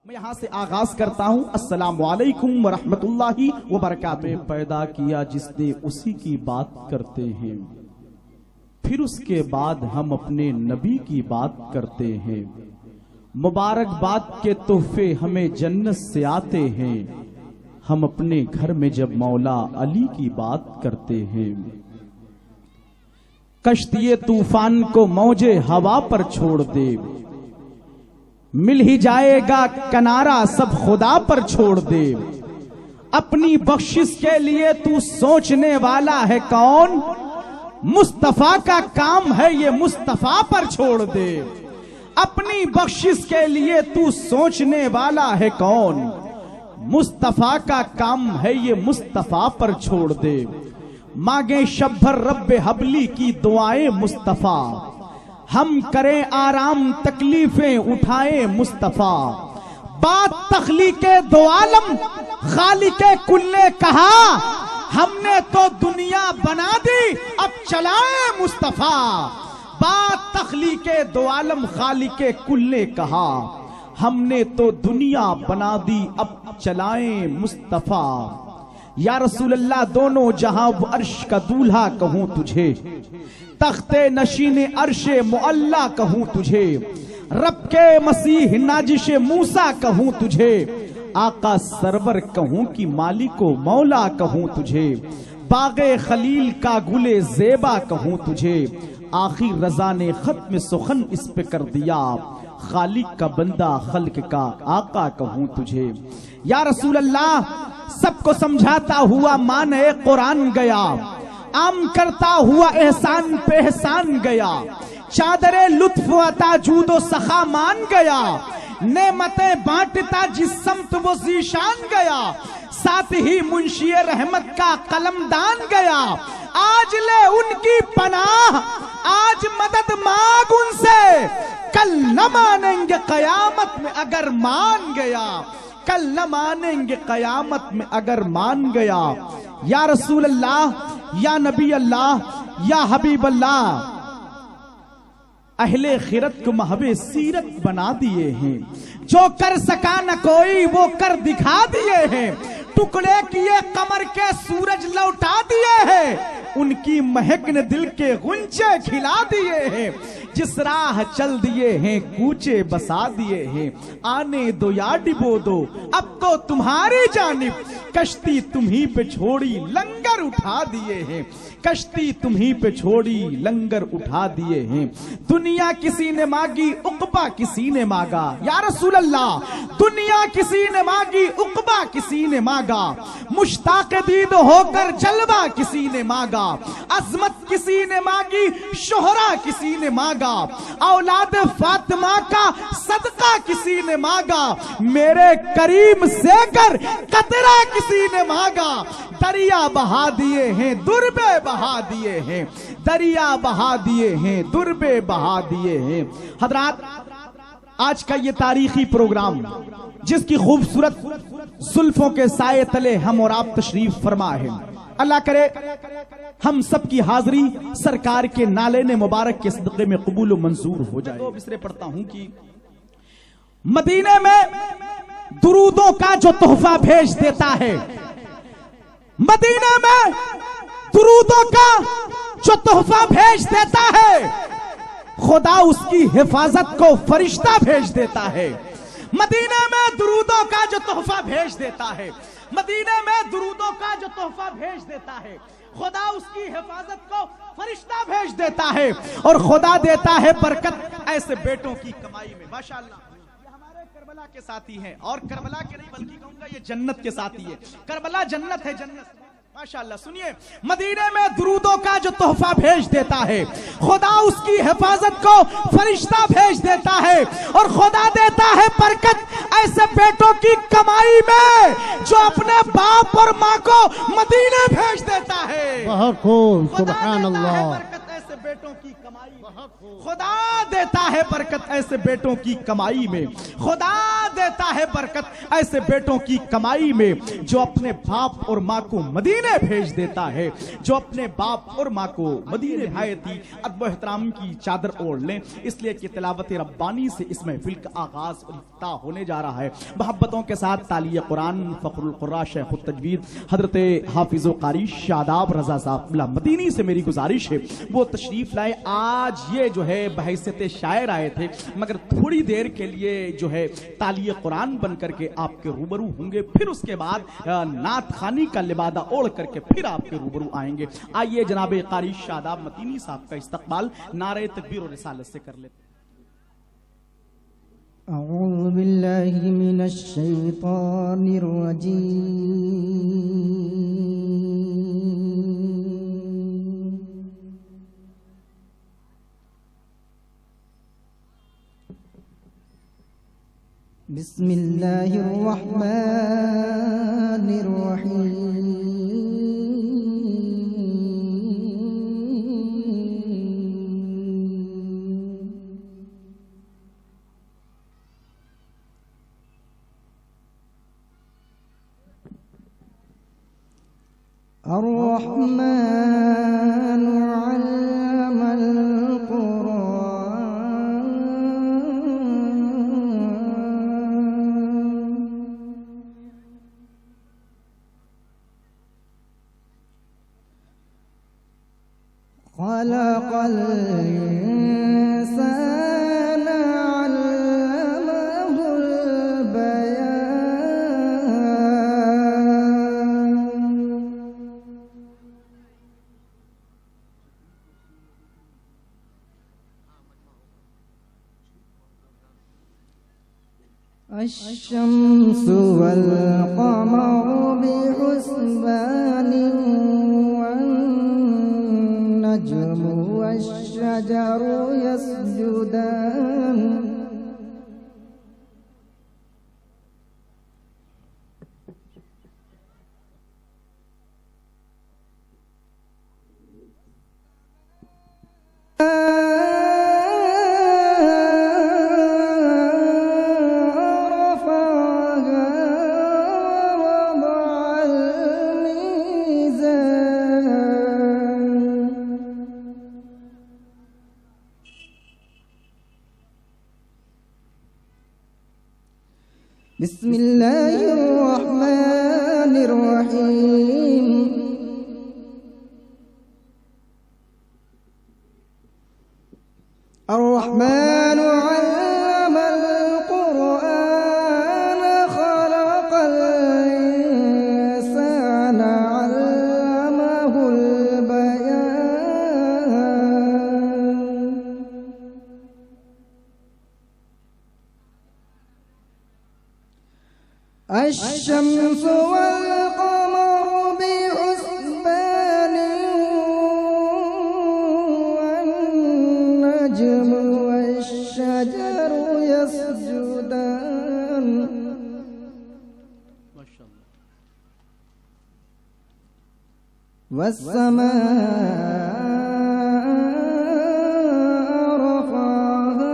मैं यहाँ से आगाज करता हूँ। अस्सलाम वालेकुम व रहमतुल्लाहि व बरकातुहू। पैदा किया जिसने उसी की बात करते हैं, फिर उसके बाद हम अपने नबी की बात करते हैं। मुबारकबाद के तोहफे हमें जन्नत से आते हैं, हम अपने घर में जब मौला अली की बात करते हैं। कश्तिए तूफान को मौजे हवा पर छोड़ दे, मिल ही जाएगा किनारा सब खुदा पर छोड़ दे। अपनी बख्शिश के लिए तू सोचने वाला है कौन, मुस्तफा का काम है ये मुस्तफा पर छोड़ दे। अपनी बख्शिश के लिए तू सोचने वाला है कौन, मुस्तफा का काम है ये मुस्तफा पर छोड़ दे। मांगे शब्बर रब्बे हबली की दुआएं मुस्तफा, हम करें आराम तकलीफें उठाए मुस्तफा। बात तखलीके दो आलम खालिके कुल ने कहा, हमने तो दुनिया बना दी अब चलाए मुस्तफा। बात तखलीके दो आलम खालिके कुल ने कहा, हमने तो दुनिया बना दी अब चलाए मुस्तफा। या रसूल अल्लाह दोनों जहां अर्श का दूल्हा कहूं तुझे, तख्ते नशीने अर्शे मुअल्ला कहूं तुझे। रब के मसीह नाजिशे मूसा कहूं तुझे, आका सरवर कहूं कि मालिको मौला कहूं तुझे। बागे खलील का गुले जेबा कहूं तुझे, आखिर रजा ने खत्म सुखन इस पे कर दिया। खालिक का बंदा खल्क का आका कहूं तुझे। या रसूल अल्लाह सबको समझाता हुआ माने कुरान गया, आम करता हुआ एहसान पे एहसान गया। चादरे लुत्फ अता जूदो सखा मान गया, नेमतें बांटता जिस समत वो जीशान गया। साथ ही मुंशी रहमत का कलमदान गया, आज ले उनकी पनाह आज मदद मांग उनसे। कल न मानेंगे कयामत में अगर मान गया, कल न मानेंगे कयामत में अगर मान गया। या रसूल अल्लाह या नबी अल्लाह या हबीब अल्लाह, अहले खिरत को महबे सीरत बना दिए हैं। जो कर सका न कोई वो कर दिखा दिए हैं, टुकड़े किए कमर के सूरज लौटा दिए हैं। उनकी महक ने दिल के गुंचे खिला दिए हैं, जिस राह चल दिए हैं कूचे बसा दिए हैं। आने दो या डिबो दो अब तो तुम्हारी जानिब, कश्ती तुम्ही पे छोड़ी लंगर उठा दिए हैं। कश्ती तुम्ही पे छोड़ी लंगर उठा दिए हैं। दुनिया किसी ने मांगी उक़बा किसी ने मांगा। या रसूल अल्लाह दुनिया किसी ने मांगी उक़बा किसी ने मांगा। मुश्ताक़ दीद होकर जलवा किसी ने मांगा। अज़मत किसी ने मांगी शोहरा किसी ने मांगा। औलाद फातिमा का सदका किसी ने मांगा। मेरे करीम से कर कतरा किसी ने मांगा। दरिया बहा दिए हैं दुर्बे बहा दिए हैं, दरिया बहा दिए हैं दुर्बे बहा दिए हैं। हजरात आज का ये तारीखी प्रोग्राम जिसकी खूबसूरत जुल्फों के साए तले हम और आप तशरीफ फरमा है, अल्लाह करे हम सब की हाजिरी सरकार के नाले मुबारक के सदक़े में कबूल व मंजूर हो जाए। तो इसलिए पढ़ता हूं कि मदीने में दुरूदों का जो तोहफा भेज देता है, मदीने में दुरूदों का जो तोहफा भेज देता है, खुदा उसकी हिफाजत को फरिश्ता भेज देता है। मदीने में दुरूदों का जो तोहफा भेज देता है, मदीने में दुरूदों का जो तोहफा भेज देता है, खुदा उसकी हिफाजत को फरिश्ता भेज देता है। और खुदा देता है बरकत ऐसे बेटों की कमाई में। माशाअल्लाह ये हमारे करबला के साथी हैं, और करबला के नहीं बल्कि कहूंगा ये जन्नत के साथी है। करबला जन्नत है, जन्नत माशाअल्लाह। सुनिए, मदीने में दुरूदों का जो तोहफा भेज देता है, खुदा उसकी हिफाजत को फरिश्ता भेज देता है। और खुदा देता है बरकत ऐसे बेटों की कमाई में जो अपने बाप और माँ को मदीने भेज देता है। बहुत खूब, सुभान अल्लाह। बरकत ऐसे बेटों की कमाई। खुदा देता है बरकत ऐसे बेटों की कमाई में, खुदा देता है बरकत ऐसे बेटों की कमाई में, जो अपने बाप और माँ को मदीने भेज देता है, जो अपने बाप और माँ को मदीने निहायती अदब व एहतराम की चादर ओढ़ लें। इसलिए कि तिलावत रब्बानी से इस महफिल का आगाज और इफ्तिताह होने जा रहा है। मोहब्बतों के साथ तालिय कुरान फखरुल कुर्रा शेखुत तजवीद हजरत हाफिज़ कारी शादाब रजा साहब मदीनी से मेरी गुजारिश है वो तशरीफ लाए। आज ये जो है बहैसियत शायर आए थे, मगर थोड़ी देर के लिए जो है तालिय कुरान बन करके आपके रूबरू होंगे, फिर उसके बाद नात खानी का लिबादा ओढ़ करके फिर आपके रूबरू आएंगे। आइए जनाब कारी शादाब मदीनी साहब का इस्तकबाल नारे तकबीर और रिसालत से कर लेते। अऊज़ु बिल्लाहि मिनश शैतानिर रजीम। बिस्मिल्लाहिर रहमानिर रहीम। अर्रहमान अल्लमल कुरान खलक़ल इंसान अल्लमहुल बयान। अश्शम्सु वल क़मरु बिहुस्बानिन वन्नज्मु वश्शजरु यसजुदान। बिस्मिल्लाहिर रहमानिर रहीम। अर्रहमान अल्लमल कुरान खलक़ल इंसान अल्लमहुल बयान। अश्शम्सु वल क़मरु बिहुस्बानिन वन्नज्मु वश्शजरु यसजुदान। वस्समाअ रफ़अहा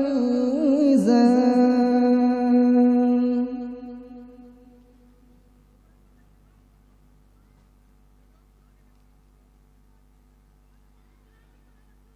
मीज़ान।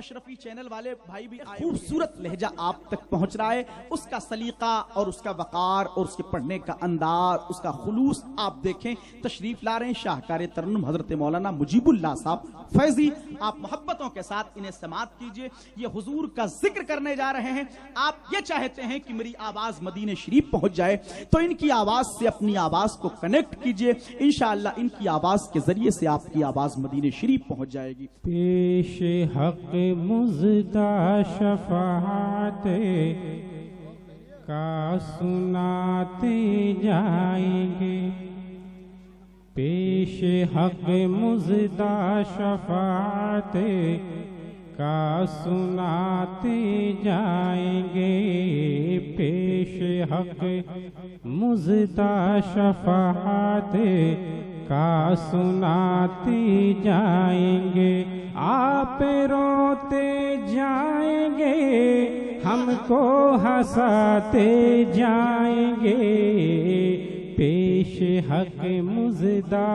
अशरफी चैनल वाले भाई भी खूबसूरत लहजा आप तक पहुंच रहा है, उसका सलीका और उसका वकार और उसके पढ़ने का अंदाज, उसका खुलूस आप देखें। तशरीफ ला रहे हैं शाहकार तरन्नुम हजरत मौलाना मुजीबुल्लाह साहब फैजी। आप मोहब्बतों के साथ इन्हें समात कीजिए। ये हुजूर का जिक्र करने जा रहे हैं। आप ये चाहते हैं कि मेरी आवाज मदीने शरीफ पहुंच जाए, तो इनकी आवाज से अपनी आवाज को कनेक्ट कीजिए। इंशाअल्लाह इनकी आवाज के जरिए से आपकी आवाज मदीने शरीफ पहुंच जाएगी। पेश हक मुज़दा शफ़ाअते का सुनाते जाएंगे, पेश हक मुज़दा शफ़ाअते का सुनाते जाएंगे, पेश हक मुज़दा शफ़ाअते का सुनाते जाएंगे। आप रोते जाएंगे, हमको हंसाते जाएंगे, पेश हक मुज़दा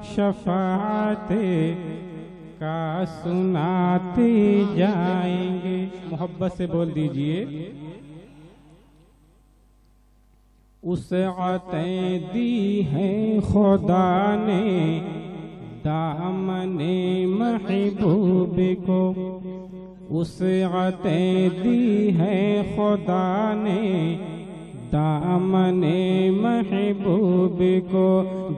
शफ़ाअते का सुनाते जाएंगे। मोहब्बत से बोल दीजिए। उसअतें दी हैं खुदा ने दामने महबूब को, उसअतें दी हैं खुदा ने दामने महबूब को।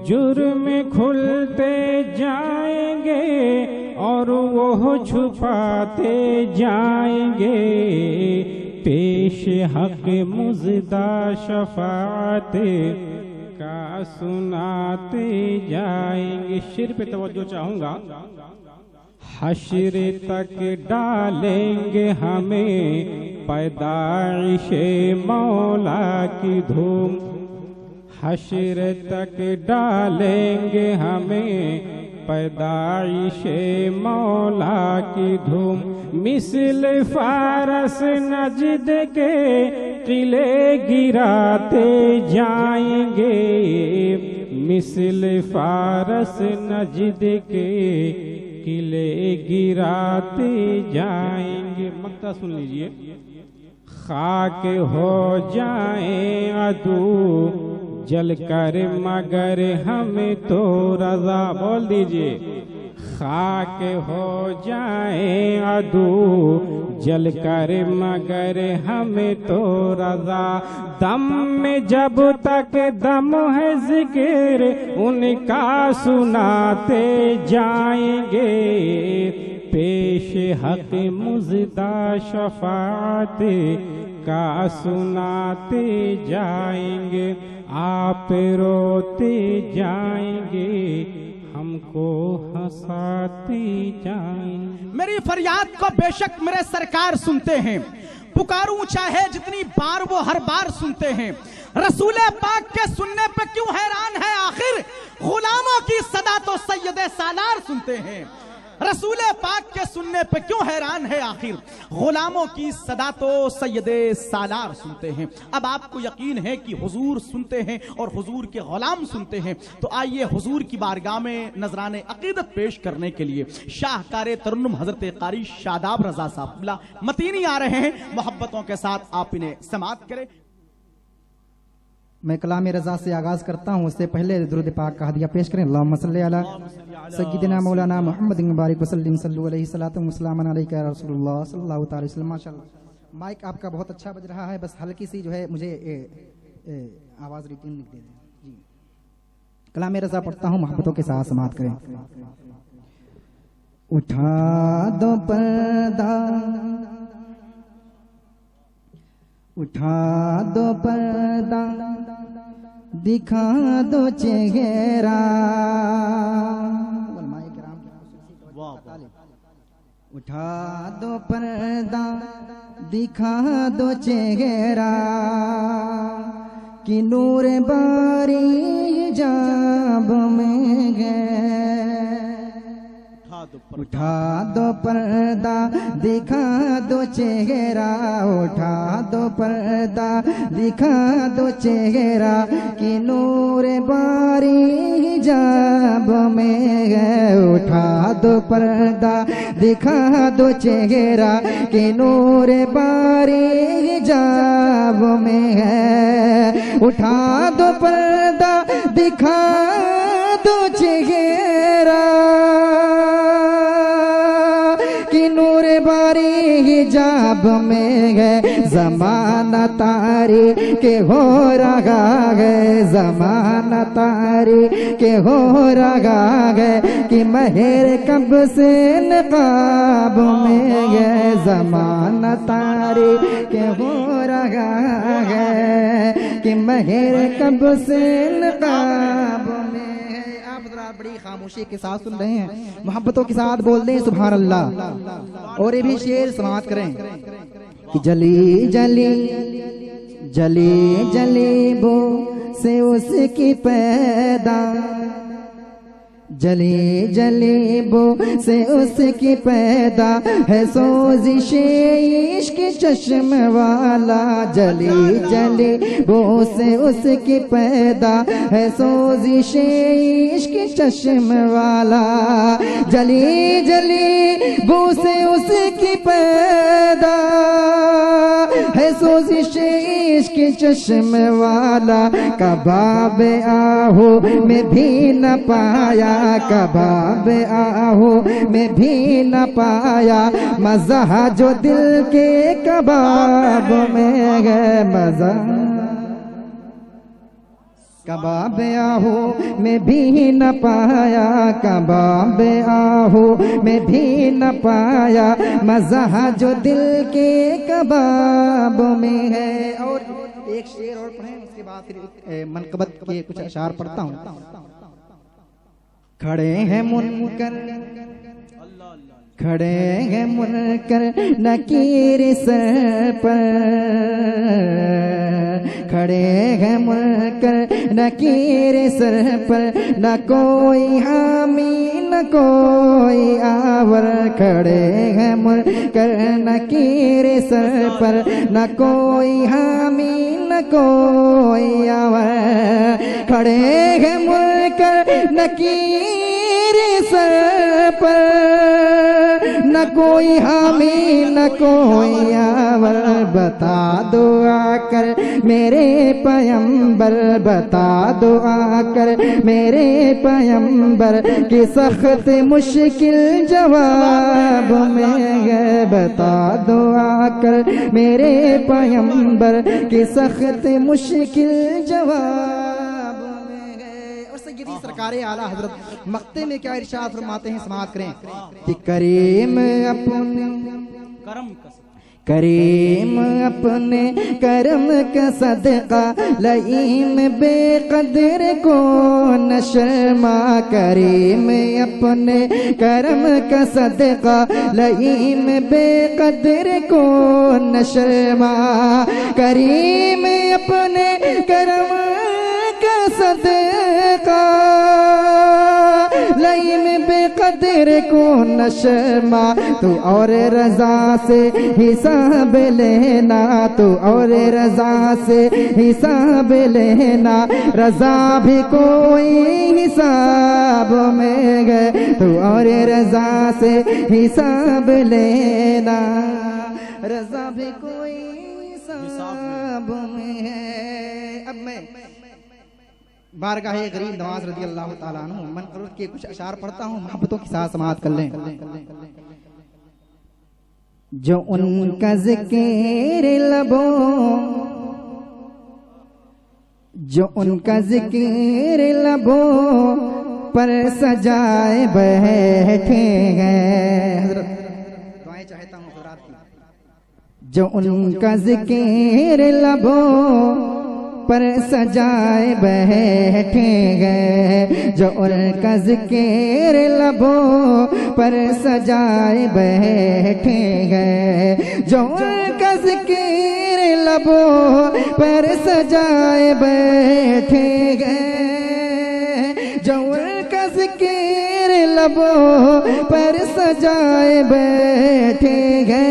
जुर्म खुलते जाएंगे और वो छुपाते जाएंगे, पेश हक मुज़दा शफ़ाअते का सुनाते जाएंगे। शेर पे तवज्जो चाहूंगा। हश्र तक डालेंगे हमें पैदाइशे मौला की धूम, हश्र तक डालेंगे हमें पैदाइशे मौला की धूम। मिसल फारस नजद के किले गिराते जाएंगे, मिसल फारस नजद के किले गिराते जाएंगे। मक्ता सुन लीजिए। खाक हो जाए अदू जल कर मगर हमें तो रजा, बोल दीजिए। खाक हो जाए अदू जल कर मगर हमें तो रजा। दम में जब तक दम है जिक्र उनका सुनाते जाएंगे, पेश हक मुज़दा शफात का सुनाते जाएंगे। आप रोते जाएंगे हमको हंसाते जाएंगे। मेरी फरियाद को बेशक मेरे सरकार सुनते हैं, पुकारूं चाहे जितनी बार वो हर बार सुनते हैं। रसूले पाक के सुनने पे क्यों हैरान है आखिर, गुलामों की सदा तो सैयदे सालार सुनते हैं। रसूले पाक के सुनने पे क्यों हैरान है आखिर, गुलामों की सदा तो सैयदे सालार सुनते हैं। अब आपको यकीन है कि हुजूर सुनते हैं और हुजूर के गुलाम सुनते हैं, तो आइए हुजूर की बारगाह में नजराने अकीदत पेश करने के लिए शाहकार तरन्नुम हजरत कारी शादाब रजा साहब मतीनी आ रहे हैं। मोहब्बतों के साथ आप इन्हें समाअत करें। मैं कलाम रजा से आगाज करता हूँ, उससे पहले दुरूद पाक का हदिया पेश करें। अल्लाहुम्मा सल्ली अला सय्यिदिना मौलाना मुहम्मदिन मुबारक वसल्लम सल्लल्लाहु अलैहि सलातु वस्सलाम अलैका रसूलुल्लाह सल्लल्लाहु अलैहि वसल्लम। माशाअल्लाह माइक आपका बहुत अच्छा बज रहा है, बस हल्की सी जो है मुझे आवाज रिटर्न लिख दे जी। कलाम रजा पढ़ता हूँ, मोहब्बतों के साथ समाअत करें। उठा दो पर्दा, उठा दो पर्दा, दिखा दो चेहरा। उठा दो पर्दा, दिखा दो चेहरा, कि नूर बारी जाब में गए। उठा दो पर्दा, दिखा दो चेहरा, उठा दो पर्दा, दिखा दो चेहरा, कि नूर बारी जाब में है। उठा दो पर्दा, दिखा दो चेहरा, कि नूर बारी जाब में है। उठा दो पर्दा, दिखा दो चेहरा, कि नूर बारी हिजाब में है। ज़माना तारी के हो रहा है, ज़माना तारी के हो रहा है, कि महर कब से नकाब में है। ज़माना तारी के हो रहा है, कि महर कब से नकाब में। बड़ी खामोशी के साथ सुन रहे हैं, मोहब्बतों के साथ बोल दें सुभान अल्लाह। और ये भी शेर समाअत करें कि जली जली जली जली बो से उसकी पैदा, जली जली बो से उसकी पैदा है सोजिश इश्क चश्म वाला। जली जली बो से उसकी पैदा है सोजिश इश्क चश्म वाला। जली जली बो से उसकी पैदा है सोजिश इश्क चश्म वाला। कबाब आहू में भी न पाया, कबाब आहू में भी न पाया, मज़ा जो दिल के कबाब में है। मज़ा कबाब आहू में भी न पाया, कबाब आहू में भी न पाया, मज़ा जो दिल के कबाब में है। और एक शेर और पढ़ें, उसके बाद फिर मनकबत के कुछ अशार पढ़ता हूँ। खड़े हैं मुनकर, खड़े हैं मुनकर नकीर सर पर, खड़े हैं मुनकर नकीर सर पर, न कोई हामी न कोई आवर। खड़े हैं मुनकर नकीर सर पर, न कोई हामी न कोई आवर। खड़े हैं मुनकर नकीर सर पर, न न कोई हामी न कोई यावर, बता दो आकर मेरे पैगंबर, बता दो आकर मेरे पैगंबर कि सख्त मुश्किल जवाब में है, बता दो आकर मेरे पैगंबर कि सख्त मुश्किल जवाब में है। और सय्यदी सरकार आला हजरत मक्ते में क्या इरशाद फरमाते हैं, समाअत करें कि करीम अपने करीम अपने करम का सदका लईम बेकदर को न शर्मा, करीम अपने करम का सदका लईम बेकदर को न शर्मा, करीम अपने करम का सदका लईम बेकदर को न शर्मा, तू और रजा से हिसाब लेना, तू और रजा से हिसाब लेना, रजा भी कोई हिसाब में है, तू और रजा से हिसाब लेना, रजा भी कोई हिसाब में है। अब मैं बारगाहे गरीब नवाज रज़ी अल्लाह ताला अन्हु मनक़रूर के कुछ अशार पढ़ता हूँ, मोहब्बतों के साथ समाअत कर लें। जो उनका ज़िक्र लबों, जो उनका ज़िक्र लबों पर सजाए बैठे हैं, दुआएं चाहता हूँ हुज़ूरात की। जो उनका ज़िक्र लबों पर सजाए बैठे हैं, जो उनका ज़िक्र लबों पर सजाए बैठे हैं, जो उनका ज़िक्र लबों पर सजाए बैठे हैं, जो उनका ज़िक्र लबों पर सजाए बैठे हैं,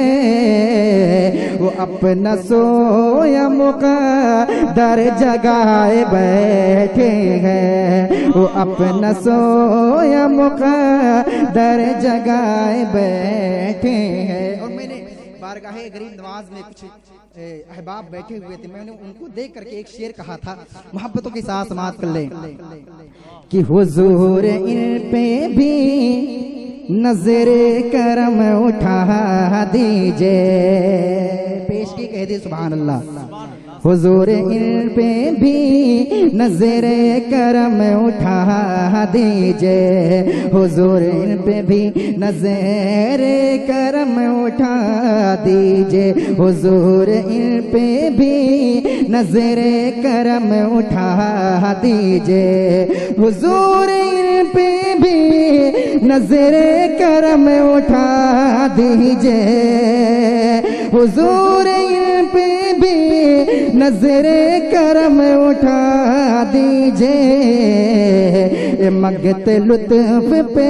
वो अपना सोया मुक़द्दर जगाए बैठे हैं, वो अपना सोया मुक़द्दर जगाए बैठे हैं। और मैंने बारगाहे गरीब नवाज में कुछ अहबाब बैठे हुए थे, मैंने उनको देख करके एक शेर कहा था, मोहब्बतों के साथ समाअत कर लें कि हुजूर इन पे भी नजरे करम उठा दीजिए, पेश की कह दी सुभान अल्लाह। हुजूर इन पे भी नजरे करम उठा दीजिए, हुजूर इन पे भी नजरे करम उठा दीजिए, हुजूर इन पे भी नजरे करम उठा दीजिए, हुजूर इन पे भी नजरे करम उठा दीजिए, हुजूर इन पे भी नजरे करम उठा दीजिए, मगते लुत्फ पे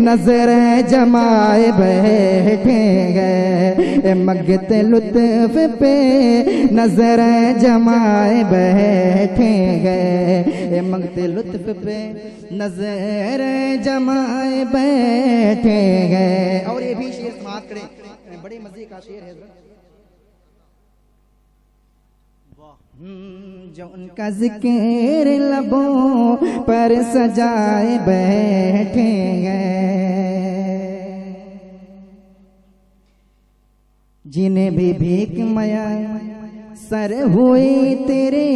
नजर जमाए बैठे गए, मगते लुत्फ पे नजर जमाए बैठे गए, मगते लुत्फ पे नजर जमाए बैठे गए। और ये भी शेर समाअत करें, बड़े मजे का शेर है। जो उनका ज़िक्र लबों पर सजाए बैठे हैं, जिन्हें भी भीख माया सर हुई तेरे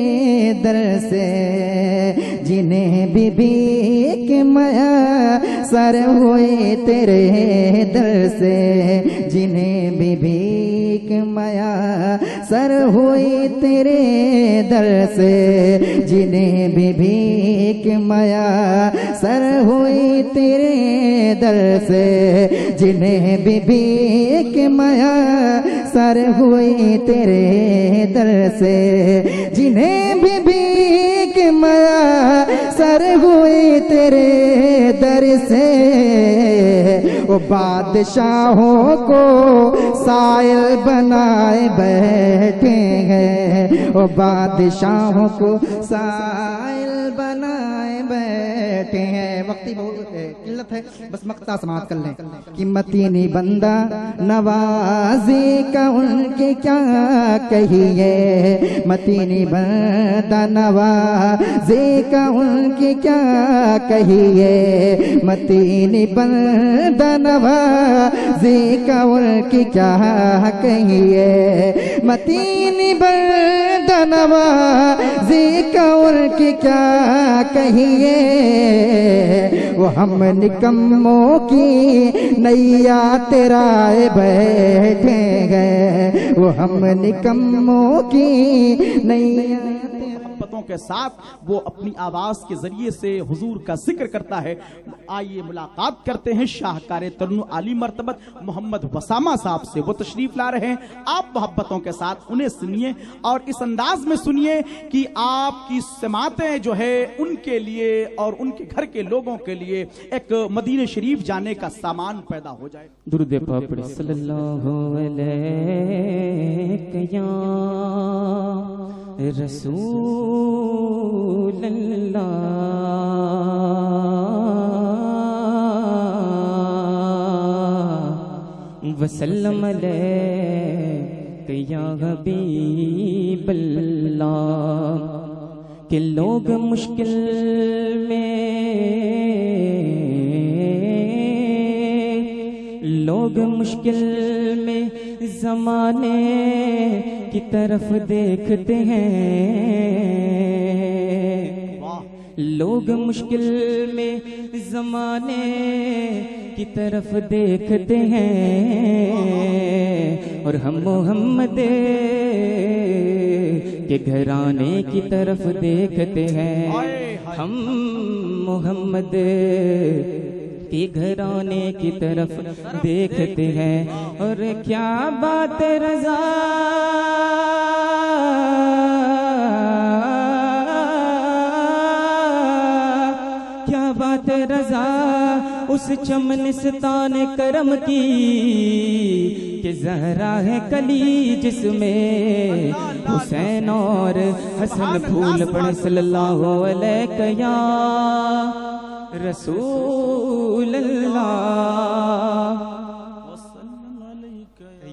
दर से, जिन्हें भी भीख माया सर हुई तेरे दर से, जिन्हें भी भीख माया सर हुई तेरे दर से, जिन्हें भी भीख माया सर हुई तेरे दर से, जिन्हें भी भीख माया सर हुई तेरे दर से, जिन्हें भी भीख माया सर हुई तेरे दर से, वो बादशाहों को साइल बनाए बैठे हैं, वो बादशाहों को साइल बनाए बैठे हैं। वक्ती बहुत किल्लत है, बस मक्ता समाप्त कर लें कि मतीनी बंदा नवाजी का उनके क्या कहिए, मतीनी बंदा नवाजी का उनके क्या कहिए, मतीनी बंदा नवाजी का उनके क्या कहिए, मतीनी बंदा नवाजी का उनके क्या कहिए। वो हम निकम्मों की नैया तेरा बैठे गए, वो हम निकम्मों की नैया मोहब्बतों के साथ वो अपनी आवाज के जरिए से हुजूर का जिक्र करता है। आइए मुलाकात करते हैं शाहकार तरनु आली मर्तबत मोहम्मद वसामा साहब से। वो तशरीफ ला रहे हैं, आप मोहब्बतों के साथ उन्हें सुनिए और इस अंदाज में सुनिए कि आपकी समातें जो है उनके लिए और उनके घर के लोगों के लिए एक मदीने शरीफ जाने का सामान पैदा हो जाए। दुरूद पाक पढ़े सल्लल्लाहु अलैहि या रसूल अल्लाह वसल्लम अलैहि या हबीब अल्लाह। कि लोग मुश्किल में ज़माने की तरफ देखते हैं, लोग मुश्किल में ज़माने की तरफ देखते हैं और हम मोहम्मद के घराने की तरफ देखते हैं, हम मोहम्मद के घराने की तरफ देखते हैं। और क्या बात रज़ा, क्या बात रज़ा उस चमनिस्तान करम की कि ज़हरा है कली जिसमें हुसैन और हसन फूल पड़े सल्लल्लाहु अलैहि या रसूल अल्लाह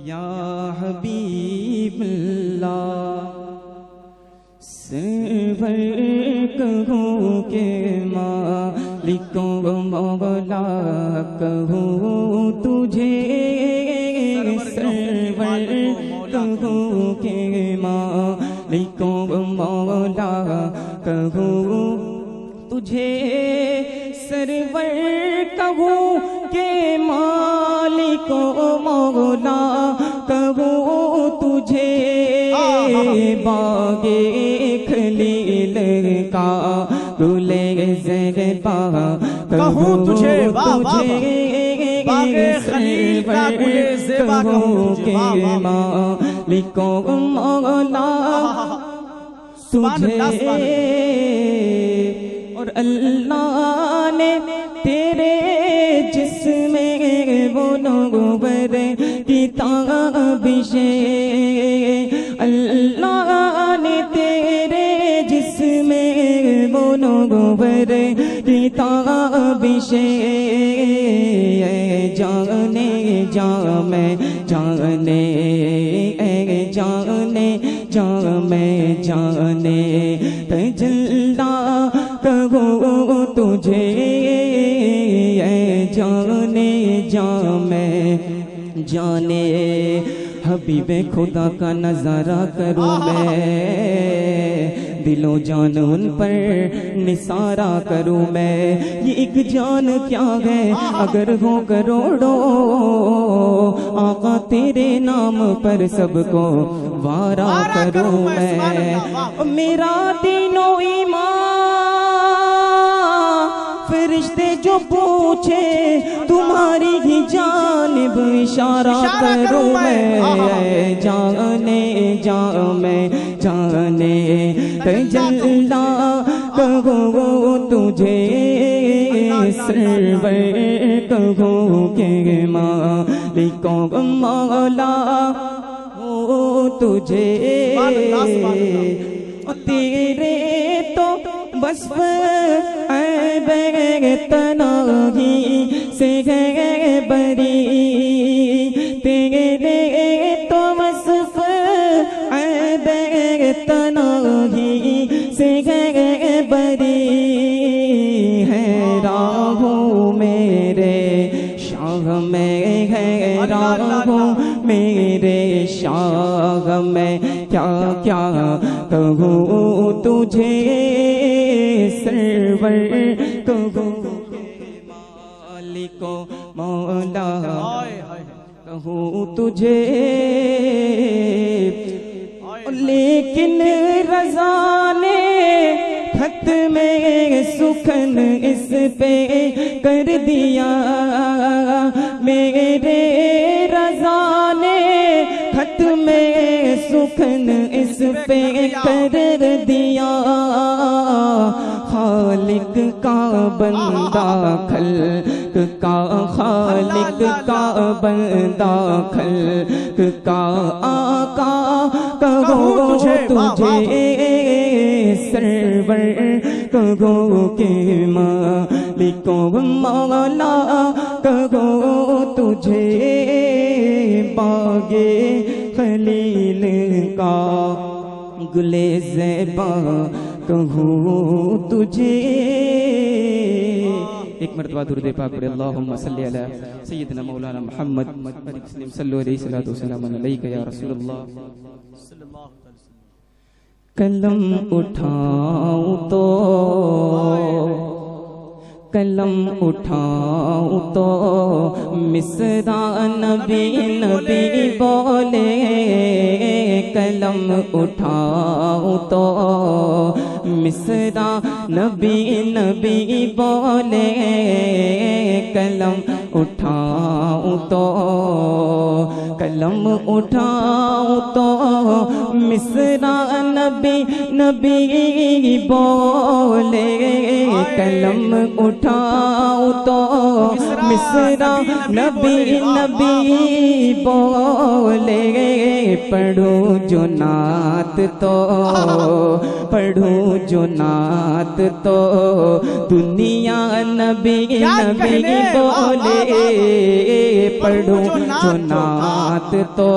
या हबीब अल्लाह। सरवर कहूँ के मालिकों मौला कहूँ तुझे, सरवर कहूँ के मालिकों मौला कहूँ तुझे, सरवर कहूँ के मालिको मौला कहूँ तुझे, बागे खलील का गुले ज़ेबा कहूँ तुझे, बागे खलील का गुले ज़ेबा कहूँ के मालिको मौला तुझे। और अल्लाह ने तेरे जिस्मे वो नूर की ताबिशे, अल्लाह ने तेरे जिस्मे वो नूर की ताबिशे, जाने जा मैं जाने जाने जा मैं जाने तजल्ला कहूँ तुझे, जाने जा मैं जाने हबीबे खुदा का नजारा करूँ मैं, दिलो जान उन पर निसारा करूँ मैं। ये एक जान क्या है अगर हो करोड़ों, आका तेरे नाम पर सबको वारा करूँ मैं। मेरा दीनो ईमान फरिश्ते जो पूछे तुम्हारी ही जानिब इशारा करूँ मैं, जाने जा मैं जाने तजल्ला कहूँ तुझे, सरवर कहूँ के मालिकों मौला हो तुझे। तेरे तो वस्फ ऐबे तनाही से है बरी, तेरे तो वस्फ ऐबे तनाही से है बरी है। राहों मेरे शाह में है, राहों मेरे शाह में क्या क्या कहूँ तुझे सरवर, कहूँ मालिको मौला, कहूँ तुझे। लेकिन रज़ा ने खत में सुखन इस पे कर दिया, मेरे रज़ा ने खत में सुखन इस पे कर दिया। खालिक का बंदा खल्क का, खालिक का बंदा खल्क का आका, कहो तुझे सरवर, कहो के मालिको मौला, कहो तुझे बागे खलील का गुले ज़ेबा, कहूँ तुझे। एक मरतबा दुरूद पाक पढ़े, अल्लाहुम्मा सल्ली अला सय्यिदना मौलाना मुहम्मद सल्लल्लाहु अलैहि वसल्लम अलैका या रसूलल्लाह। कलम उठाऊं तो, कलम उठाऊं तो मिसरा नबी नबी बोले, कलम उठाऊं तो मिसरा नबी नबी बोले, कलम उठाऊं तो, कलम उठाऊं तो मिसरा नबी नबी बोले, कलम उठाऊं तो मिसरा नबी नबी बोले। पढ़ूं जो नात तो, पढ़ूं जो नात तो दुनिया नबी नबी बोले, पढ़ूं जो नात तो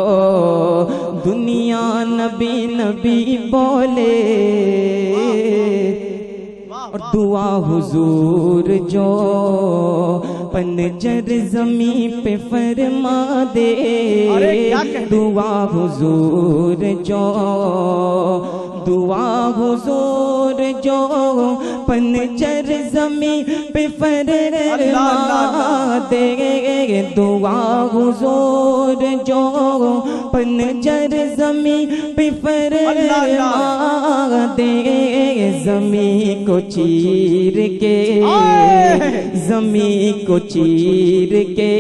दुनिया नबी नबी बोले। और दुआ हुजूर जो पंजर ज़मीं पे फरमा दे, दुआ हुजूर जो, दुआ हुजूर जो पंजर ज़मीं पे फरमा दे, दुआ हुजूर जो पंजर ज़मीं पे फरमा दे। ज़मीं को चीर के, ज़मीं को चीर के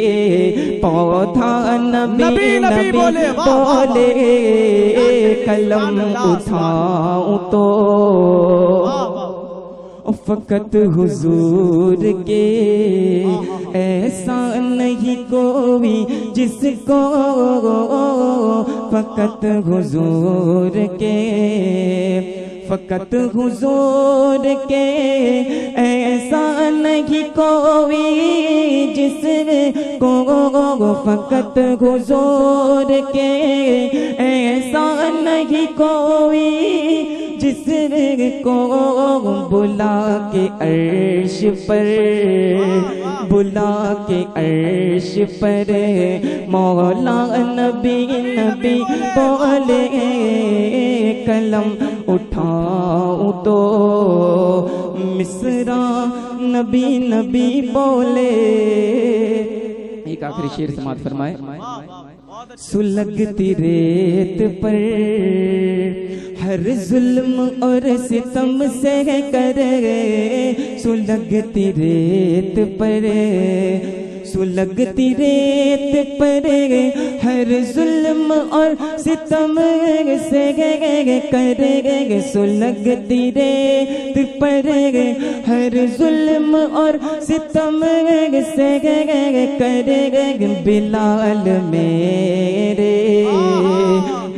पौधा नबी नबी बोले, कलम उठाऊं तो फकत हुजूर के ऐसा नहीं कोई जिसको, फकत हुजूर के, फकत हुजूर के ऐसा नहीं कोई जिसको, फकत हुजूर के ऐसा नहीं कोई जिसको बुला के अर्श पर, बुला के अर्श पर मौला नबी नबी बोले, कलम उठाऊं तो मिसरा नबी नबी बोले। एक आखिरी शेर समाप्त फरमाए। सुलगती रेत पर हर जुल्म और सितम से करे, सुलगती रेत पर, सुलगती रेत पर हर जुल्म और सितम से करे, सुलगती रेत पर हर जुल्म और सितम से करे। बिलाल मेरे,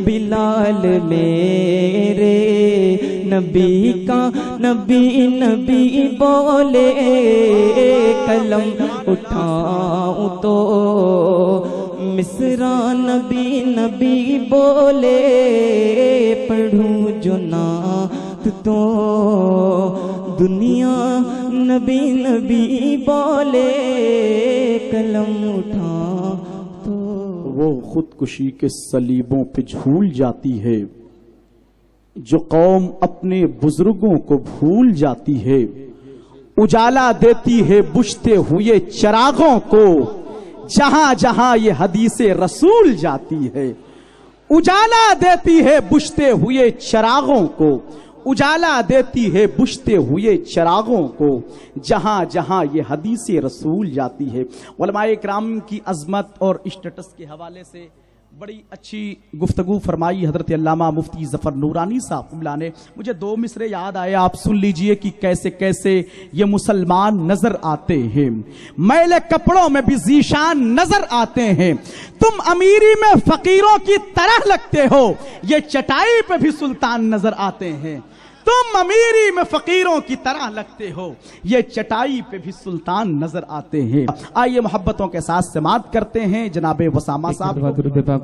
बिलाल मेरे नबी का नबी नबी बोले, कलम उठाऊं तो मिसरा नबी नबी बोले, पढ़ूं जो नात तो दुनिया नबी नबी बोले, कलम उठा तो। वो खुदकुशी के सलीबों पे झूल जाती है, जो कौम अपने बुजुर्गों को भूल जाती है, उजाला देती है बुझते हुए चिरागों को, जहां जहां ये हदीसे रसूल जाती है। उजाला देती है बुझते हुए चिरागों को, उजाला देती है बुझते हुए चिरागों को, जहां जहां ये हदीसे रसूल जाती है। उलमाए किराम की अजमत और स्टेटस के हवाले से बड़ी अच्छी गुफ्तगू फरमाई हजरत अल्लामा मुफ्ती जफर नूरानी साहब ने। मुझे दो मिसरे याद आए, आप सुन लीजिए कि कैसे कैसे ये मुसलमान नजर आते हैं। मैले कपड़ों में भी जीशान नजर आते हैं, तुम अमीरी में फकीरों की तरह लगते हो, ये चटाई पे भी सुल्तान नजर आते हैं। तुम अमीरी में फकीरों की तरह लगते हो, ये चटाई पे भी सुल्तान नजर आते हैं। आइए मोहब्बतों के साथ समाअत करते हैं जनाबे वसामा साहब।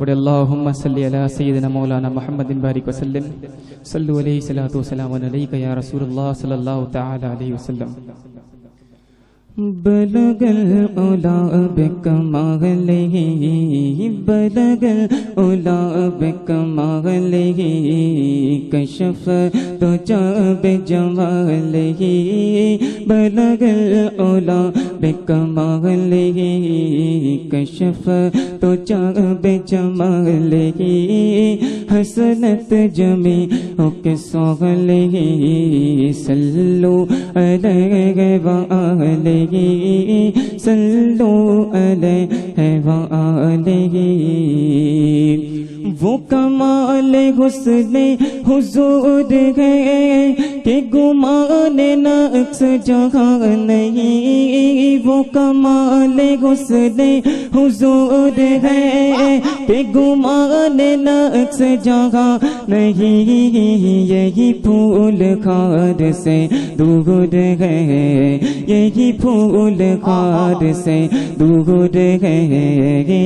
अल्लाहुम्मा सल्ली अला सय्यिदिना मौलाना मुहम्मदिन बारिक वसल्लम, सल्लु अलैहि सलातु वस्सलाम अलैका या रसूलल्लाह सल्लल्लाहु तआला अलैहि वसल्लम। बलगल उला बिकमालिही, बलगल उला बिकमालिही, कशफ तो जब जमालिही, बलगल उला बिकमालिही, कशफ तो जब जमालिही, हसनत जमी के सोगलिही, सल्लु अलैहि व आलिही, सल्लु अलैहि व आलिही। वो कमाल हुस्ने हुजूर है कि गुमान नक्स जहां नहीं, वो कमाल हुस्ने हुजूर है कि गुमान नक्स जहां नहीं, यही फूल खार से दूर है, यही फूल खार से दूर है,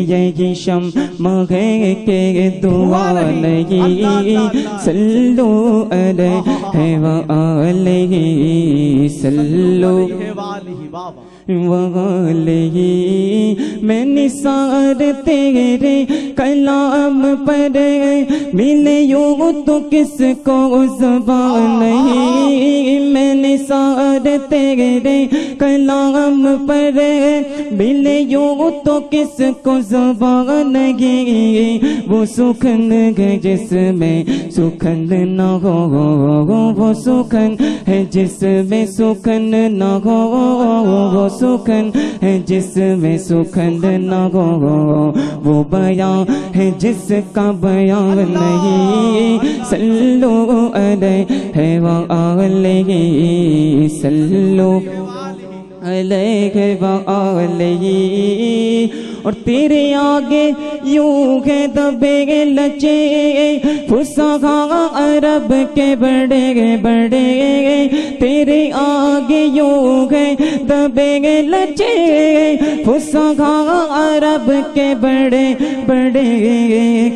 यही शम्मा है के दुआ नहीं, सल्लु अलैहि व आलिही, सल्लु वालिही। मैं निसार तेरे कलाम पर मिले यूं तो किसको ज़बान नहीं, मैं निसार तेरे कलाम पर मिले यूं तो किसको ज़बान नहीं, वो सुखन है जिसमें सुखन न हो, वो सुखन है जिसमें सुखन न हो, वो सुखन है जिसमें सुखन न हो, वो बयां है जिसका बयां नहीं, सल्लु अलैहि व आलिही, सल्लु अलैहि व आलिही। और तेरे आगे यूं है दबे लचे फुसहा अरब के बड़े बड़े, तेरे आगे यूं है दबे लचे फुसहा अरब के बड़े बड़े,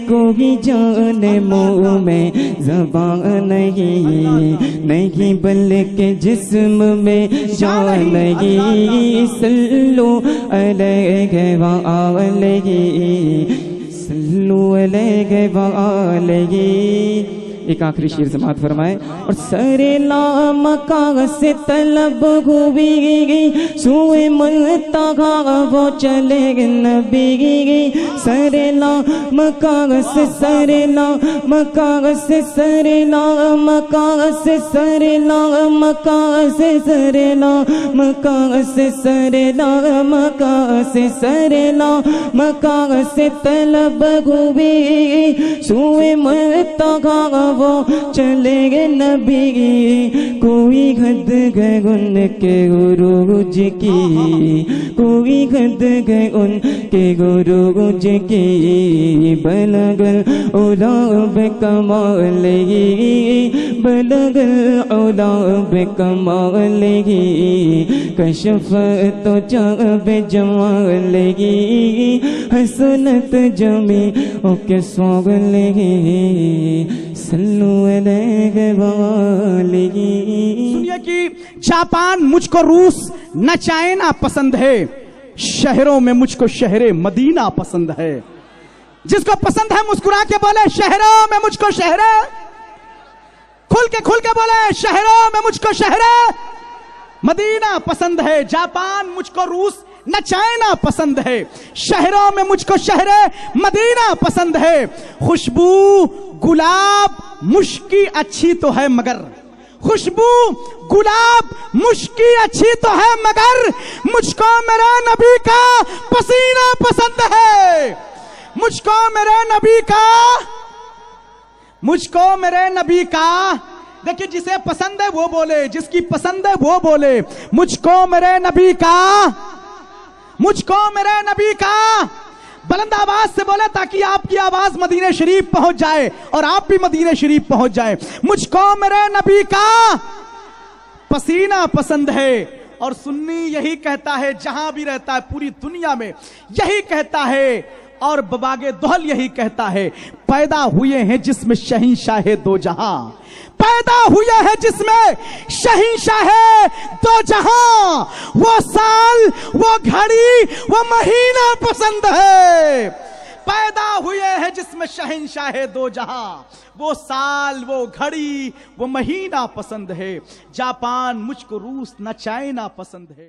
कोई जाने मुँह में ज़बान नहीं, नहीं बल्कि जिस्म में जान नहीं, सल्लु अलैहि व आलिही, सल्लु अलैहि व आलिही। एक आखिरी शेर समाअत फरमाए। और सरे लामका से तलब हुई सुए मुल्तका वो चले नबी, सरे लामका से सरे लामका से सरे लामका से सरे लामका से सरे लामका से सरे लामका से सरे लामका से तलब हुई सुए मुल्तका वो चले गए नबी, कोई हद गए उनके गुरूज की, कोई हद गए उनके गुरूज की। बलगल उला बेकमालिही, बलगल उला बेकमालिही, कशफ तो चाब जमालिही, हसनत जमी ओके सोगलिही, सल्लु अलैहि वालिही। सुनिए कि जापान मुझको रूस न चाइना पसंद है, शहरों में मुझको शहरे मदीना पसंद है। जिसको पसंद है मुस्कुरा के बोले शहरों में मुझको शहरे, खुल के बोले शहरों में मुझको शहरे मदीना पसंद है। जापान मुझको रूस न चाइना पसंद है, शहरों में मुझको शहरे मदीना पसंद है। खुशबू गुलाब मुश्की अच्छी तो है मगर, खुशबू गुलाब मुश्की अच्छी तो है मगर, मुझको मेरे नबी का पसीना पसंद है, मुझको मेरे नबी का, मुझको मेरे नबी का। देखिए जिसे पसंद है वो बोले, जिसकी पसंद है वो बोले, मुझको मेरे नबी का, मुझको मेरे नबी का। बुलंद आवाज से बोले ताकि आपकी आवाज मदीने शरीफ पहुंच जाए और आप भी मदीने शरीफ पहुंच जाए। मुझको मेरे नबी का पसीना पसंद है। और सुन्नी यही कहता है, जहां भी रहता है पूरी दुनिया में यही कहता है, और बबागे दोहल यही कहता है, पैदा हुए हैं जिसमें शहींशाह दो जहां, पैदा हुए हैं जिसमें शहींशाह दो जहां। वो साल, वो घड़ी, वो महीना पसंद है। पैदा हुए हैं जिसमें शहंशाह दो जहां, वो साल, वो घड़ी, वो महीना पसंद है। जापान मुझको रूस न चाइना पसंद है।